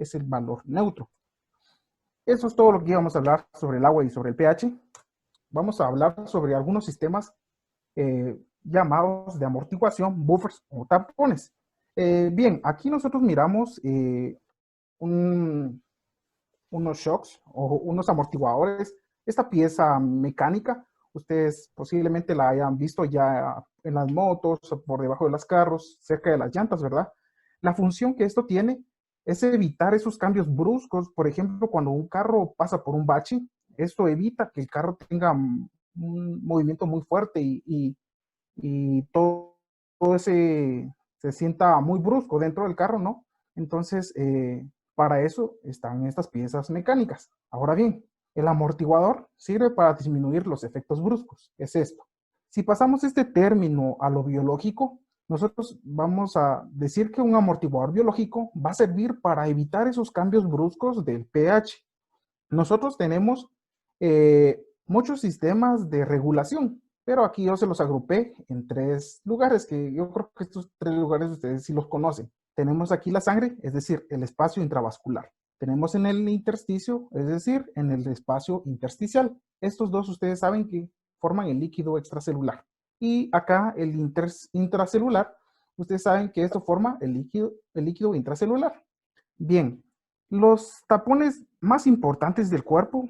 es el valor neutro. Eso es todo lo que íbamos a hablar sobre el agua y sobre el pH. Vamos a hablar sobre algunos sistemas llamados de amortiguación, buffers o tapones. Bien, aquí nosotros miramos unos shocks o unos amortiguadores. Esta pieza mecánica, ustedes posiblemente la hayan visto ya en las motos, por debajo de los carros, cerca de las llantas, ¿verdad? La función que esto tiene es evitar esos cambios bruscos. Por ejemplo, cuando un carro pasa por un bache, esto evita que el carro tenga un movimiento muy fuerte y todo se sienta muy brusco dentro del carro, ¿no? Entonces, para eso están estas piezas mecánicas. Ahora bien, el amortiguador sirve para disminuir los efectos bruscos. Es esto. Si pasamos este término a lo biológico, nosotros vamos a decir que un amortiguador biológico va a servir para evitar esos cambios bruscos del pH. Nosotros tenemos muchos sistemas de regulación, pero aquí yo se los agrupé en 3 lugares, que yo creo que estos 3 lugares ustedes sí los conocen. Tenemos aquí la sangre, es decir, el espacio intravascular. Tenemos en el intersticio, es decir, en el espacio intersticial. Estos dos ustedes saben que forman el líquido extracelular. Y acá el intracelular, ustedes saben que esto forma el líquido intracelular. Bien, los tapones más importantes del cuerpo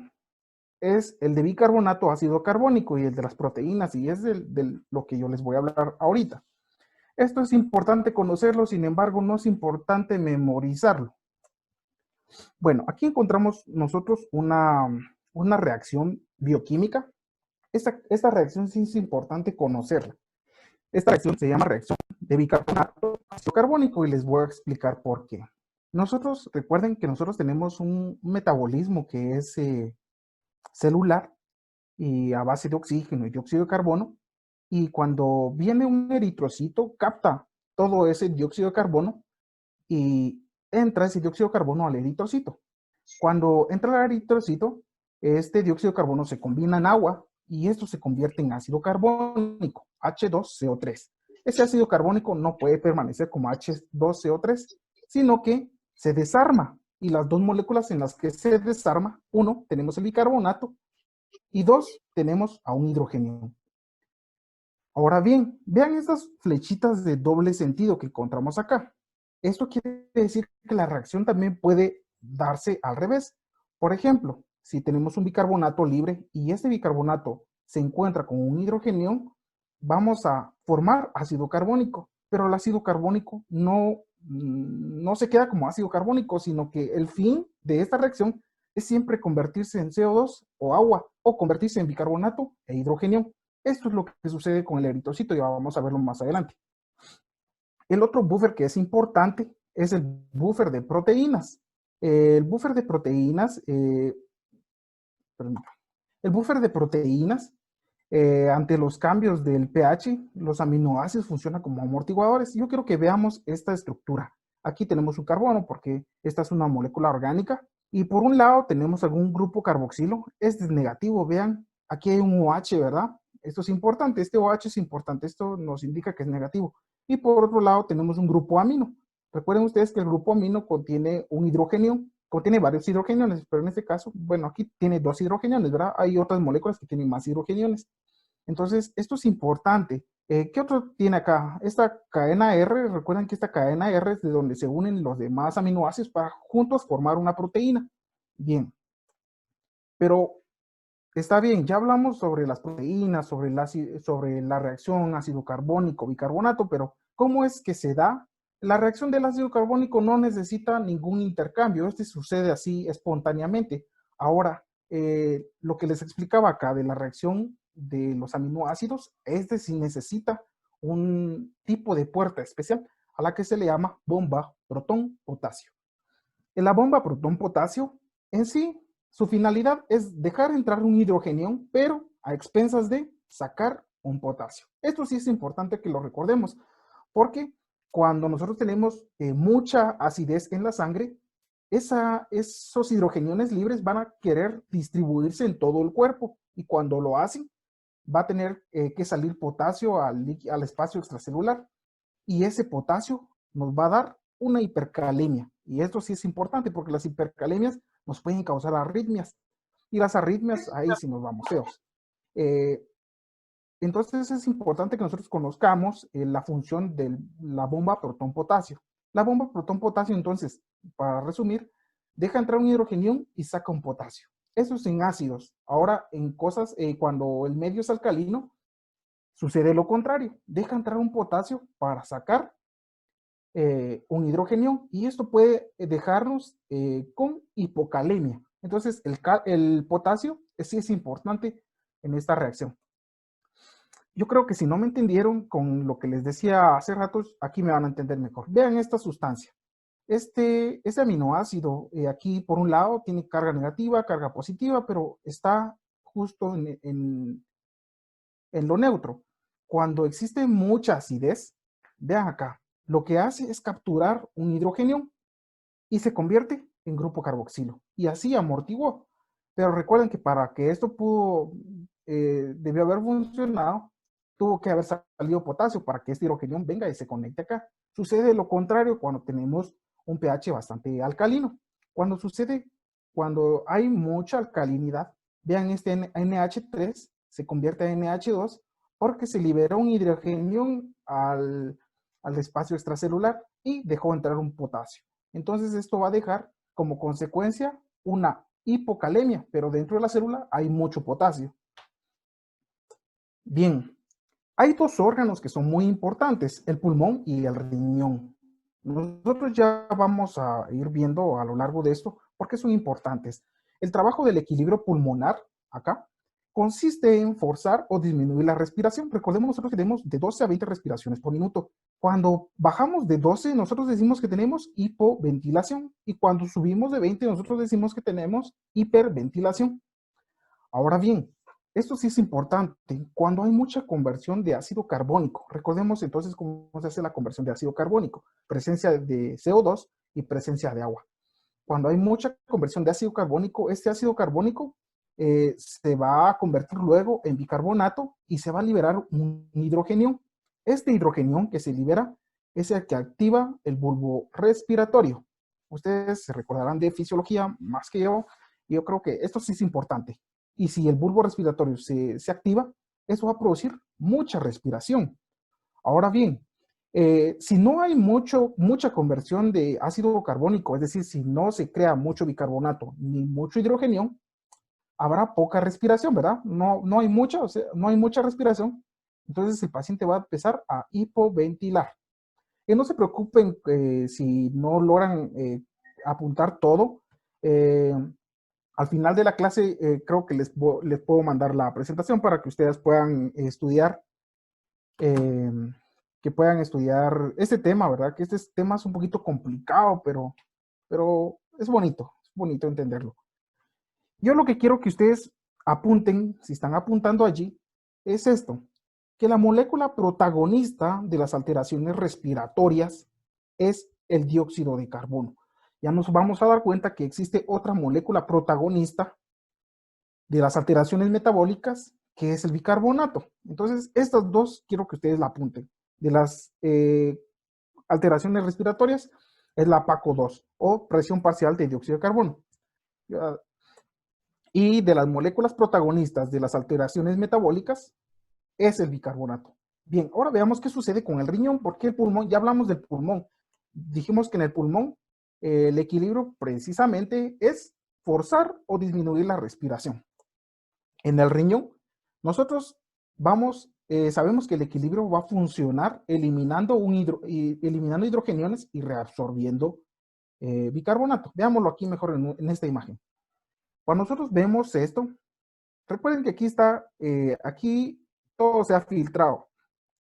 es el de bicarbonato ácido carbónico y el de las proteínas, y es de lo que yo les voy a hablar ahorita. Esto es importante conocerlo, sin embargo, no es importante memorizarlo. Bueno, aquí encontramos nosotros una reacción bioquímica. Esta reacción sí es importante conocerla. Esta reacción se llama reacción de bicarbonato ácido carbónico y les voy a explicar por qué. Recuerden que nosotros tenemos un metabolismo que es celular y a base de oxígeno y dióxido de carbono, y cuando viene un eritrocito capta todo ese dióxido de carbono y entra ese dióxido de carbono al eritrocito. Cuando entra el eritrocito, este dióxido de carbono se combina en agua y esto se convierte en ácido carbónico, H2CO3. Ese ácido carbónico no puede permanecer como H2CO3, sino que se desarma. Y las dos moléculas en las que se desarma, uno, tenemos el bicarbonato, y dos, tenemos a un hidrógeno. Ahora bien, vean estas flechitas de doble sentido que encontramos acá. Esto quiere decir que la reacción también puede darse al revés. Por ejemplo, si tenemos un bicarbonato libre y este bicarbonato se encuentra con un hidrógeno, vamos a formar ácido carbónico, pero el ácido carbónico no se queda como ácido carbónico, sino que el fin de esta reacción es siempre convertirse en CO2 o agua, o convertirse en bicarbonato e hidrógeno. Esto es lo que sucede con el eritrocito, ya vamos a verlo más adelante. El otro buffer que es importante es el buffer de proteínas. El buffer de proteínas, ante los cambios del pH, los aminoácidos funcionan como amortiguadores. Yo quiero que veamos esta estructura. Aquí tenemos un carbono porque esta es una molécula orgánica. Y por un lado tenemos algún grupo carboxilo. Este es negativo, vean. Aquí hay un OH, ¿verdad? Esto es importante, este OH es importante. Esto nos indica que es negativo. Y por otro lado tenemos un grupo amino. Recuerden ustedes que el grupo amino contiene un hidrógeno, contiene varios hidrogeniones, pero en este caso, bueno, aquí tiene 2 hidrogeniones, ¿verdad? Hay otras moléculas que tienen más hidrogeniones. Entonces, esto es importante. ¿Qué otro tiene acá? Esta cadena R, recuerden que esta cadena R es de donde se unen los demás aminoácidos para juntos formar una proteína. Bien, pero está bien, ya hablamos sobre las proteínas, sobre la reacción ácido carbónico, bicarbonato, pero ¿cómo es que se da? La reacción del ácido carbónico no necesita ningún intercambio, este sucede así espontáneamente. Ahora, lo que les explicaba acá de la reacción de los aminoácidos, este sí necesita un tipo de puerta especial a la que se le llama bomba protón-potasio. En la bomba protón-potasio, en sí, su finalidad es dejar entrar un hidrógeno, pero a expensas de sacar un potasio. Esto sí es importante que lo recordemos, porque cuando nosotros tenemos mucha acidez en la sangre, esos hidrogeniones libres van a querer distribuirse en todo el cuerpo, y cuando lo hacen, va a tener que salir potasio al espacio extracelular, y ese potasio nos va a dar una hipercalemia. Y esto sí es importante porque las hipercalemias nos pueden causar arritmias. Y las arritmias, ahí sí nos vamos feos. Entonces es importante que nosotros conozcamos la función de la bomba protón-potasio. La bomba protón-potasio, entonces, para resumir, deja entrar un hidrogenión y saca un potasio. Eso es en ácidos. Ahora, en cosas, cuando el medio es alcalino, sucede lo contrario. Deja entrar un potasio para sacar un hidrogenión y esto puede dejarnos con hipocalemia. Entonces, el potasio sí es importante en esta reacción. Yo creo que si no me entendieron con lo que les decía hace ratos, aquí me van a entender mejor. Vean esta sustancia. Este aminoácido aquí, por un lado, tiene carga negativa, carga positiva, pero está justo en lo neutro. Cuando existe mucha acidez, vean acá, lo que hace es capturar un hidrogenio y se convierte en grupo carboxilo. Y así amortiguó. Pero recuerden que para que esto debió haber funcionado, tuvo que haber salido potasio para que este hidrogenio venga y se conecte acá. Sucede lo contrario cuando tenemos un pH bastante alcalino. Cuando hay mucha alcalinidad, vean este NH3 se convierte en NH2 porque se liberó un hidrogenio al espacio extracelular y dejó entrar un potasio. Entonces esto va a dejar como consecuencia una hipocalemia, pero dentro de la célula hay mucho potasio. Bien, hay dos órganos que son muy importantes, el pulmón y el riñón. Nosotros ya vamos a ir viendo a lo largo de esto por qué son importantes. El trabajo del equilibrio pulmonar, acá, consiste en forzar o disminuir la respiración. Recordemos nosotros que tenemos de 12 a 20 respiraciones por minuto. Cuando bajamos de 12, nosotros decimos que tenemos hipoventilación. Y cuando subimos de 20, nosotros decimos que tenemos hiperventilación. Ahora bien, esto sí es importante cuando hay mucha conversión de ácido carbónico. Recordemos entonces cómo se hace la conversión de ácido carbónico. Presencia de CO2 y presencia de agua. Cuando hay mucha conversión de ácido carbónico, este ácido carbónico se va a convertir luego en bicarbonato y se va a liberar un hidrogenio. Este hidrogenio que se libera es el que activa el bulbo respiratorio. Ustedes se recordarán de fisiología más que yo, y yo creo que esto sí es importante. Y si el bulbo respiratorio se activa, eso va a producir mucha respiración. Ahora bien, si no hay mucha conversión de ácido carbónico, es decir, si no se crea mucho bicarbonato ni mucho hidrogenio, habrá poca respiración, ¿verdad? No hay mucha, o sea, no hay mucha respiración. Entonces el paciente va a empezar a hipoventilar. Y no se preocupen si no logran apuntar todo. Al final de la clase creo que les puedo mandar la presentación para que ustedes puedan estudiar eh, este tema, ¿verdad? Que este tema es un poquito complicado, pero es bonito entenderlo. Yo lo que quiero que ustedes apunten, si están apuntando allí, es esto, que la molécula protagonista de las alteraciones respiratorias es el dióxido de carbono. Ya nos vamos a dar cuenta que existe otra molécula protagonista de las alteraciones metabólicas, que es el bicarbonato. Entonces, estas dos quiero que ustedes la apunten. De las alteraciones respiratorias es la PACO2 o presión parcial de dióxido de carbono. Y de las moléculas protagonistas de las alteraciones metabólicas es el bicarbonato. Bien, ahora veamos qué sucede con el riñón, porque el pulmón, ya hablamos del pulmón. Dijimos que en el pulmón el equilibrio precisamente es forzar o disminuir la respiración. En el riñón, nosotros sabemos que el equilibrio va a funcionar eliminando hidrogeniones y reabsorbiendo bicarbonato. Veámoslo aquí mejor en esta imagen. Cuando nosotros vemos esto, recuerden que aquí todo se ha filtrado.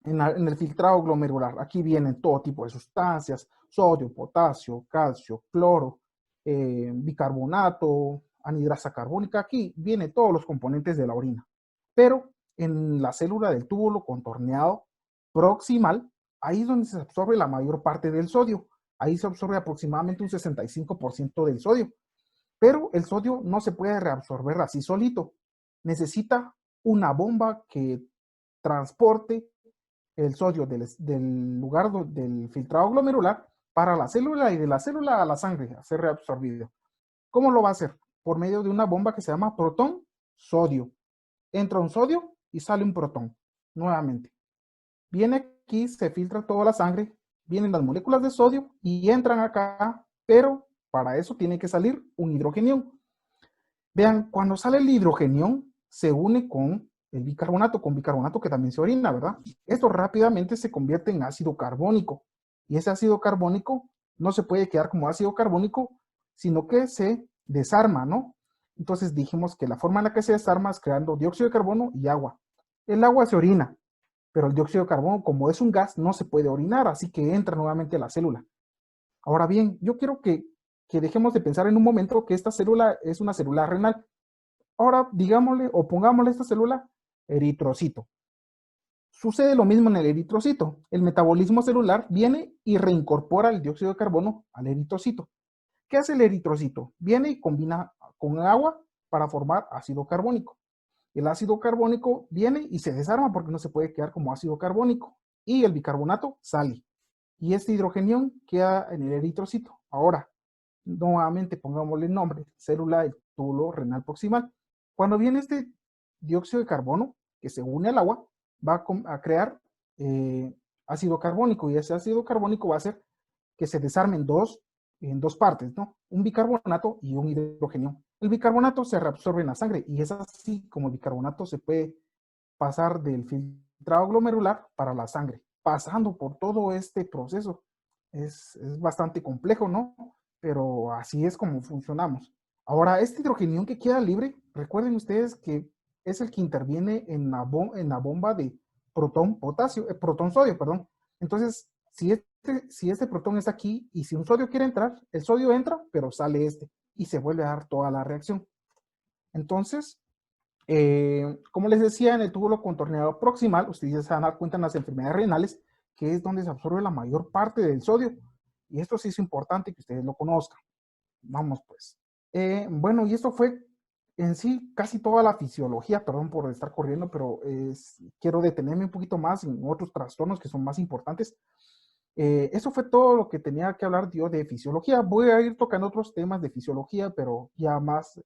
En el filtrado glomerular, aquí vienen todo tipo de sustancias, sodio, potasio, calcio, cloro, bicarbonato, anhidrasa carbónica, aquí vienen todos los componentes de la orina. Pero en la célula del túbulo contorneado proximal, ahí es donde se absorbe la mayor parte del sodio. Ahí se absorbe aproximadamente un 65% del sodio. Pero el sodio no se puede reabsorber así solito. Necesita una bomba que transporte el sodio del lugar del filtrado glomerular para la célula y de la célula a la sangre, a ser reabsorbido. ¿Cómo lo va a hacer? Por medio de una bomba que se llama protón-sodio. Entra un sodio y sale un protón, nuevamente. Viene aquí, se filtra toda la sangre, vienen las moléculas de sodio y entran acá, pero para eso tiene que salir un hidrogenión. Vean, cuando sale el hidrogenión, se une con el bicarbonato, que también se orina, ¿verdad? Esto rápidamente se convierte en ácido carbónico. Y ese ácido carbónico no se puede quedar como ácido carbónico, sino que se desarma, ¿no? Entonces dijimos que la forma en la que se desarma es creando dióxido de carbono y agua. El agua se orina, pero el dióxido de carbono, como es un gas, no se puede orinar, así que entra nuevamente a la célula. Ahora bien, yo quiero que dejemos de pensar en un momento que esta célula es una célula renal. Ahora, digámosle o pongámosle a esta célula eritrocito. Sucede lo mismo en el eritrocito. El metabolismo celular viene y reincorpora el dióxido de carbono al eritrocito. ¿Qué hace el eritrocito? Viene y combina con agua para formar ácido carbónico. El ácido carbónico viene y se desarma porque no se puede quedar como ácido carbónico. Y el bicarbonato sale. Y este hidrogenión queda en el eritrocito. Ahora, nuevamente pongámosle el nombre, célula del túbulo renal proximal. Cuando viene este dióxido de carbono, que se une al agua, va a crear ácido carbónico, y ese ácido carbónico va a hacer que se desarmen en dos partes, ¿no? Un bicarbonato y un hidrogenio. El bicarbonato se reabsorbe en la sangre, y es así como el bicarbonato se puede pasar del filtrado glomerular para la sangre, pasando por todo este proceso. Es bastante complejo, ¿no? Pero así es como funcionamos. Ahora, este hidrogenión que queda libre, recuerden ustedes que es el que interviene en la bomba de protón-sodio, perdón. Entonces, si este protón está aquí y si un sodio quiere entrar, el sodio entra, pero sale este y se vuelve a dar toda la reacción. Entonces, como les decía, en el túbulo contorneado proximal, ustedes se van a dar cuenta en las enfermedades renales, que es donde se absorbe la mayor parte del sodio. Y esto sí es importante que ustedes lo conozcan. Vamos pues. Bueno, y esto fue en sí casi toda la fisiología, perdón por estar corriendo, pero quiero detenerme un poquito más en otros trastornos que son más importantes. Eso fue todo lo que tenía que hablar yo de fisiología. Voy a ir tocando otros temas de fisiología, pero ya más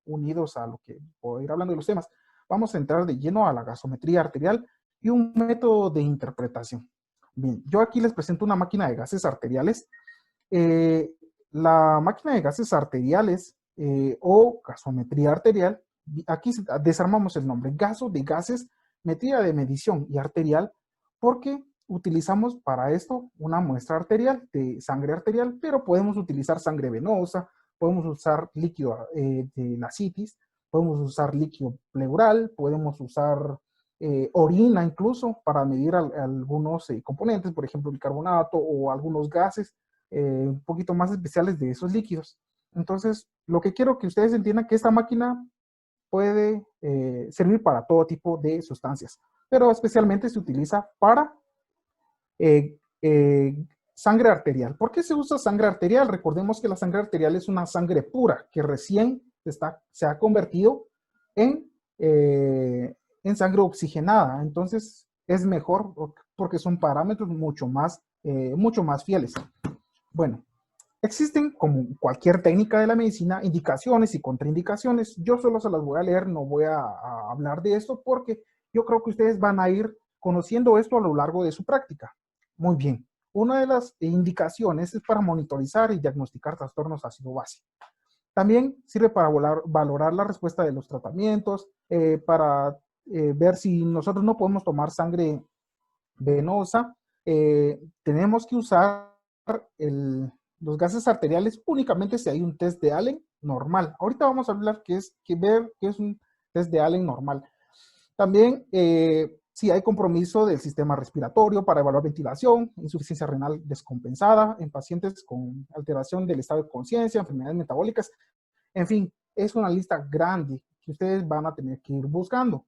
unidos a lo que voy a ir hablando de los temas. Vamos a entrar de lleno a la gasometría arterial y un método de interpretación. Bien, yo aquí les presento una máquina de gases arteriales. La máquina de gases arteriales o gasometría arterial, aquí desarmamos el nombre, gaso de gases, metría de medición y arterial, porque utilizamos para esto una muestra arterial de sangre arterial, pero podemos utilizar sangre venosa, podemos usar líquido de la citis, podemos usar líquido pleural, podemos usar orina incluso para medir algunos componentes, por ejemplo el carbonato o algunos gases un poquito más especiales de esos líquidos. Entonces, lo que quiero que ustedes entiendan es que esta máquina puede servir para todo tipo de sustancias, pero especialmente se utiliza para sangre arterial. ¿Por qué se usa sangre arterial? Recordemos que la sangre arterial es una sangre pura que recién se ha convertido en sangre oxigenada. Entonces es mejor porque son parámetros mucho más fieles. Bueno, existen, como cualquier técnica de la medicina, indicaciones y contraindicaciones. Yo solo se las voy a leer, no voy a hablar de esto porque yo creo que ustedes van a ir conociendo esto a lo largo de su práctica. Muy bien. Una de las indicaciones es para monitorizar y diagnosticar trastornos ácido-base. También sirve para valorar la respuesta de los tratamientos, para ver si nosotros no podemos tomar sangre venosa. Tenemos que usar los gases arteriales únicamente si hay un test de Allen normal. Ahorita vamos a hablar ver qué es un test de Allen normal. También si hay compromiso del sistema respiratorio para evaluar ventilación, insuficiencia renal descompensada en pacientes con alteración del estado de conciencia, enfermedades metabólicas, en fin, es una lista grande que ustedes van a tener que ir buscando.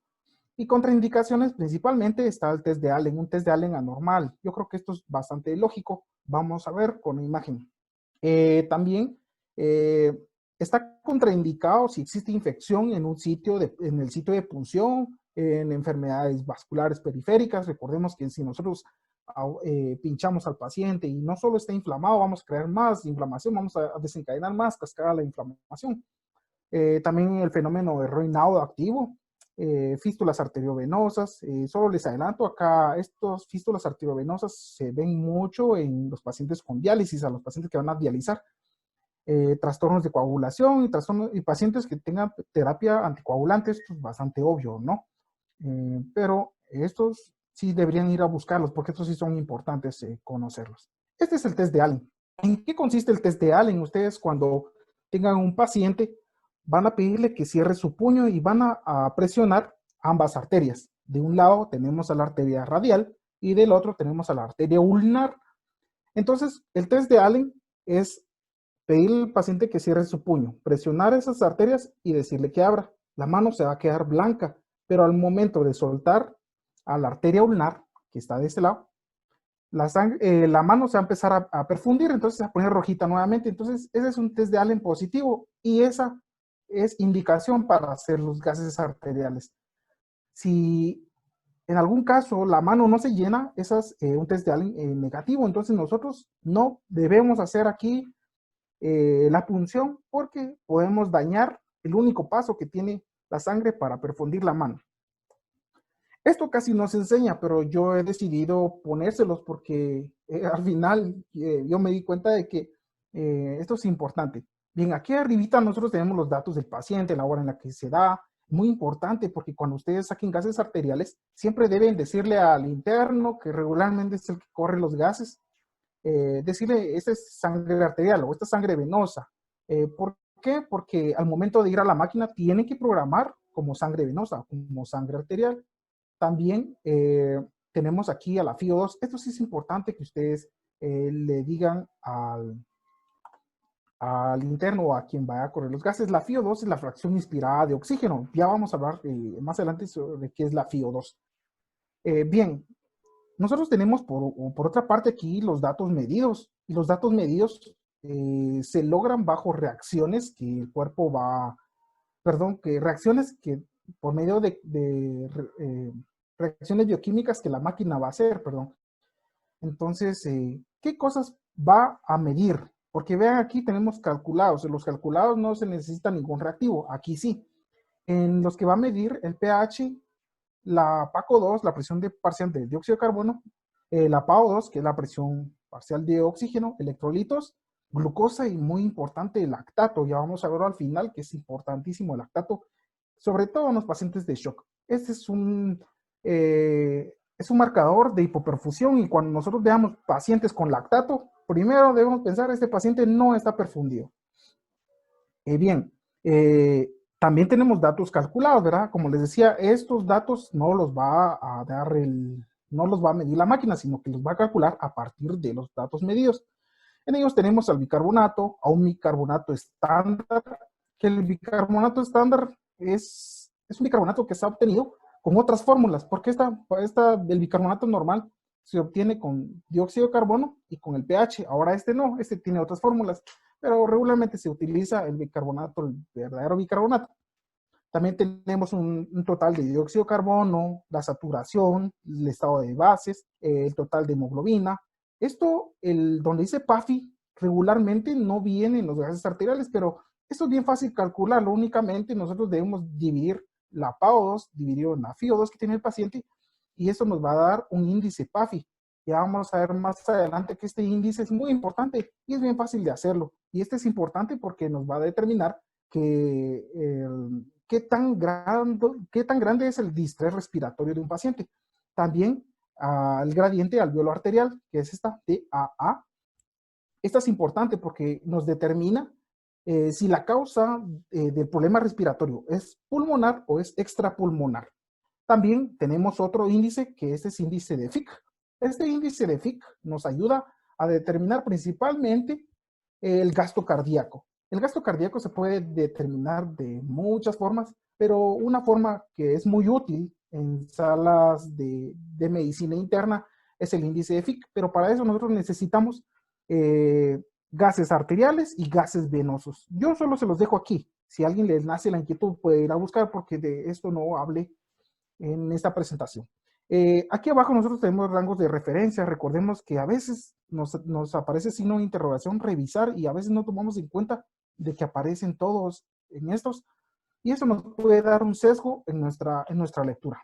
Y contraindicaciones principalmente está el test de Allen, un test de Allen anormal. Yo creo que esto es bastante lógico. Vamos a ver con la imagen. También está contraindicado si existe infección en el sitio de punción, en enfermedades vasculares periféricas. Recordemos que si nosotros pinchamos al paciente y no solo está inflamado, vamos a crear más inflamación, vamos a desencadenar más cascada la inflamación. También el fenómeno de Raynaud activo, fístulas arteriovenosas. Solo les adelanto acá, estos fístulas arteriovenosas se ven mucho en los pacientes con diálisis, a los pacientes que van a dializar. Trastornos de coagulación y pacientes que tengan terapia anticoagulante, esto es bastante obvio, ¿no? Pero estos sí deberían ir a buscarlos porque estos sí son importantes conocerlos. Este es el test de Allen. ¿En qué consiste el test de Allen? Ustedes cuando tengan un paciente van a pedirle que cierre su puño y van a presionar ambas arterias. De un lado tenemos a la arteria radial y del otro tenemos a la arteria ulnar. Entonces, el test de Allen es pedirle al paciente que cierre su puño, presionar esas arterias y decirle que abra. La mano se va a quedar blanca, pero al momento de soltar a la arteria ulnar, que está de este lado, la mano se va a empezar a perfundir, entonces se va a poner rojita nuevamente. Entonces, ese es un test de Allen positivo y esa es indicación para hacer los gases arteriales. Si en algún caso la mano no se llena, ese es un test de Allen negativo, entonces nosotros no debemos hacer aquí la punción porque podemos dañar el único paso que tiene la sangre para perfundir la mano. Esto casi no se enseña, pero yo he decidido ponérselos porque al final yo me di cuenta de que esto es importante. Bien, aquí arribita nosotros tenemos los datos del paciente, la hora en la que se da. Muy importante porque cuando ustedes saquen gases arteriales, siempre deben decirle al interno, que regularmente es el que corre los gases, decirle, esta es sangre arterial o esta es sangre venosa. ¿Por qué? Porque al momento de ir a la máquina tiene que programar como sangre venosa, como sangre arterial. También tenemos aquí a la FiO2. Esto sí es importante que ustedes le digan al interno o a quien vaya a correr los gases. La FiO2 es la fracción inspirada de oxígeno. Ya vamos a hablar más adelante sobre qué es la FiO2. Bien, nosotros tenemos por otra parte aquí los datos medidos. Y los datos medidos se logran bajo reacciones que el cuerpo que reacciones que por medio de reacciones bioquímicas que la máquina va a hacer, perdón. Entonces, ¿qué cosas va a medir? Porque vean, aquí tenemos calculados. En los calculados no se necesita ningún reactivo. Aquí sí. En los que va a medir el pH, la PaCO2, la presión parcial de dióxido de carbono, la PaO2, que es la presión parcial de oxígeno, electrolitos, glucosa y muy importante el lactato. Ya vamos a verlo al final, que es importantísimo el lactato, sobre todo en los pacientes de shock. Este es un marcador de hipoperfusión y cuando nosotros veamos pacientes con lactato, primero debemos pensar, este paciente no está perfundido. Bien, también tenemos datos calculados, ¿verdad? Como les decía, estos datos no los va a dar no los va a medir la máquina, sino que los va a calcular a partir de los datos medidos. En ellos tenemos al bicarbonato, a un bicarbonato estándar, que el bicarbonato estándar es un bicarbonato que se ha obtenido con otras fórmulas, porque el bicarbonato normal se obtiene con dióxido de carbono y con el pH. Ahora este no, este tiene otras fórmulas, pero regularmente se utiliza el bicarbonato, el verdadero bicarbonato. También tenemos un total de dióxido de carbono, la saturación, el estado de bases, el total de hemoglobina. Esto, donde dice PAFI, regularmente no viene en los gases arteriales, pero esto es bien fácil calcularlo. Únicamente nosotros debemos dividir la PaO2 dividido en la FiO2 que tiene el paciente y eso nos va a dar un índice PAFI. Ya vamos a ver más adelante que este índice es muy importante y es bien fácil de hacerlo. Y este es importante porque nos va a determinar qué tan grande es el distrés respiratorio de un paciente. También el gradiente alveolo arterial, que es esta TAA. Esta es importante porque nos determina si la causa del problema respiratorio es pulmonar o es extrapulmonar. También tenemos otro índice que es índice de Fick. Este índice de Fick nos ayuda a determinar principalmente el gasto cardíaco. El gasto cardíaco se puede determinar de muchas formas, pero una forma que es muy útil en salas de medicina interna es el índice de Fick, pero para eso nosotros necesitamos gases arteriales y gases venosos. Yo solo se los dejo aquí. Si a alguien les nace la inquietud puede ir a buscar porque de esto no hablé en esta presentación. Aquí abajo nosotros tenemos rangos de referencia. Recordemos que a veces nos aparece signo de interrogación, revisar, y a veces no tomamos en cuenta de que aparecen todos en estos, y eso nos puede dar un sesgo en nuestra lectura.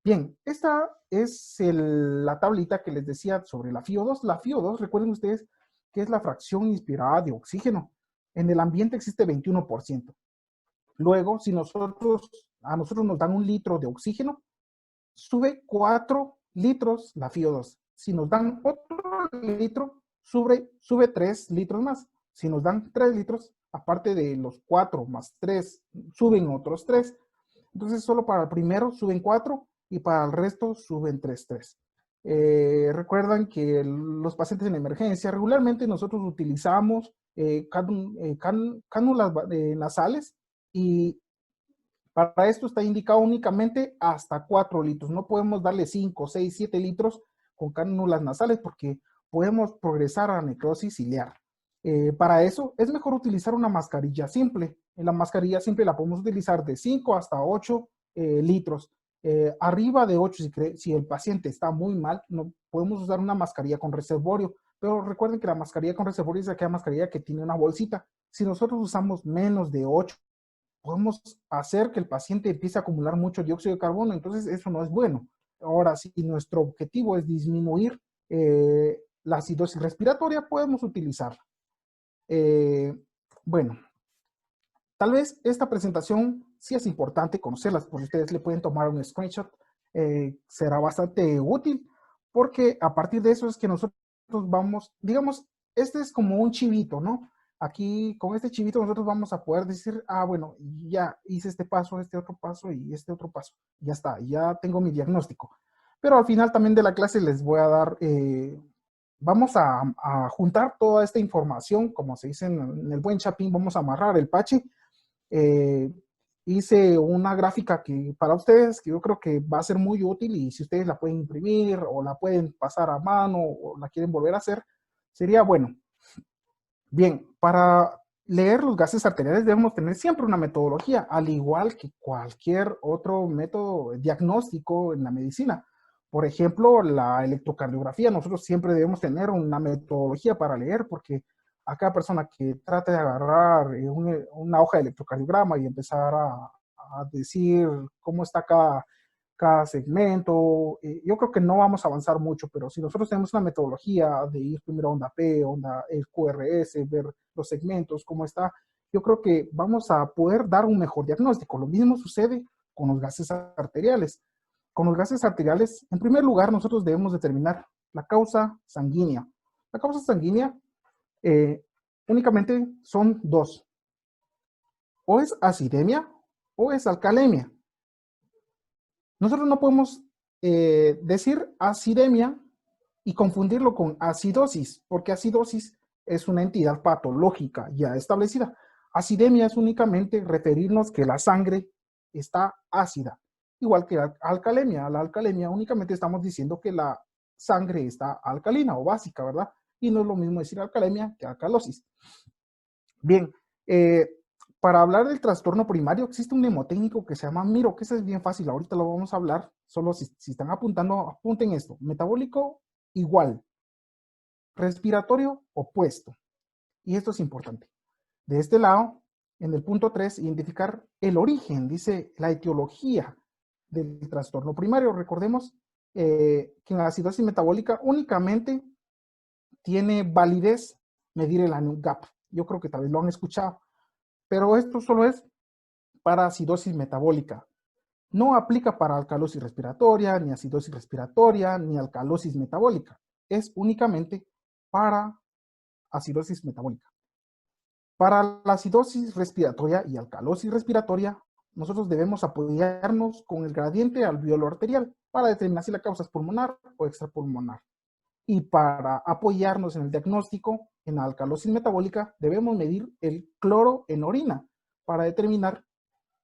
Bien, esta es la tablita que les decía sobre la FiO2. La FiO2, recuerden ustedes que es la fracción inspirada de oxígeno. En el ambiente existe 21%. Luego, si a nosotros nos dan 1 litro de oxígeno, sube 4 litros la FiO2. Si nos dan otro litro, sube 3 litros más. Si nos dan 3 litros, aparte de los 4 más 3, suben otros 3. Entonces, solo para el primero suben 4 y para el resto suben 3. Recuerdan que los pacientes en emergencia, regularmente nosotros utilizamos cánulas nasales, y para esto está indicado únicamente hasta 4 litros. No podemos darle 5, 6, 7 litros con cánulas nasales porque podemos progresar a necrosis ciliar. Para eso es mejor utilizar una mascarilla simple. En la mascarilla simple la podemos utilizar de 5 hasta 8 litros. Arriba de 8, si el paciente está muy mal, no podemos usar una mascarilla con reservorio. Pero recuerden que la mascarilla con reservorio es aquella mascarilla que tiene una bolsita. Si nosotros usamos menos de 8, podemos hacer que el paciente empiece a acumular mucho dióxido de carbono, entonces eso no es bueno. Ahora, si nuestro objetivo es disminuir la acidosis respiratoria, podemos utilizarla. Bueno, tal vez esta presentación sí es importante conocerlas, porque ustedes le pueden tomar un screenshot, será bastante útil, porque a partir de eso es que nosotros vamos, digamos, este es como un chivito, ¿no? Aquí con este chivito nosotros vamos a poder decir, bueno, ya hice este paso, este otro paso y este otro paso. Ya está, ya tengo mi diagnóstico. Pero al final también de la clase les voy a dar, vamos a juntar toda esta información, como se dice en el buen chapín, vamos a amarrar el pache. Hice una gráfica que para ustedes, que yo creo que va a ser muy útil, y si ustedes la pueden imprimir o la pueden pasar a mano o la quieren volver a hacer, sería bueno. Bien, para leer los gases arteriales debemos tener siempre una metodología, al igual que cualquier otro método diagnóstico en la medicina. Por ejemplo, la electrocardiografía, nosotros siempre debemos tener una metodología para leer, porque a cada persona que trate de agarrar una hoja de electrocardiograma y empezar a decir cómo está cada segmento, yo creo que no vamos a avanzar mucho, pero si nosotros tenemos una metodología de ir primero a onda P, onda el QRS, ver los segmentos, cómo está, yo creo que vamos a poder dar un mejor diagnóstico. Lo mismo sucede con los gases arteriales. Con los gases arteriales, en primer lugar, nosotros debemos determinar la causa sanguínea. La causa sanguínea únicamente son 2. O es acidemia o es alcalemia. Nosotros no podemos decir acidemia y confundirlo con acidosis, porque acidosis es una entidad patológica ya establecida. Acidemia es únicamente referirnos que la sangre está ácida, igual que la alcalemia. La alcalemia únicamente estamos diciendo que la sangre está alcalina o básica, ¿verdad? Y no es lo mismo decir alcalemia que alcalosis. Bien, para hablar del trastorno primario existe un mnemotécnico que se llama MIRO, que ese es bien fácil, ahorita lo vamos a hablar, solo si están apuntando, apunten esto. Metabólico igual, respiratorio opuesto, y esto es importante. De este lado, en el punto 3, identificar el origen, dice la etiología del trastorno primario. Recordemos que en la acidosis metabólica únicamente tiene validez medir el ANU-GAP. Yo creo que tal vez lo han escuchado, pero esto solo es para acidosis metabólica. No aplica para alcalosis respiratoria, ni acidosis respiratoria, ni alcalosis metabólica. Es únicamente para acidosis metabólica. Para la acidosis respiratoria y alcalosis respiratoria, nosotros debemos apoyarnos con el gradiente alveolo arterial para determinar si la causa es pulmonar o extrapulmonar. Y para apoyarnos en el diagnóstico en la alcalosis metabólica, debemos medir el cloro en orina para determinar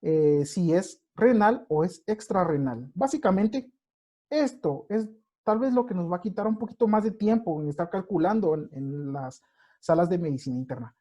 si es renal o es extrarrenal. Básicamente, esto es tal vez lo que nos va a quitar un poquito más de tiempo en estar calculando en las salas de medicina interna.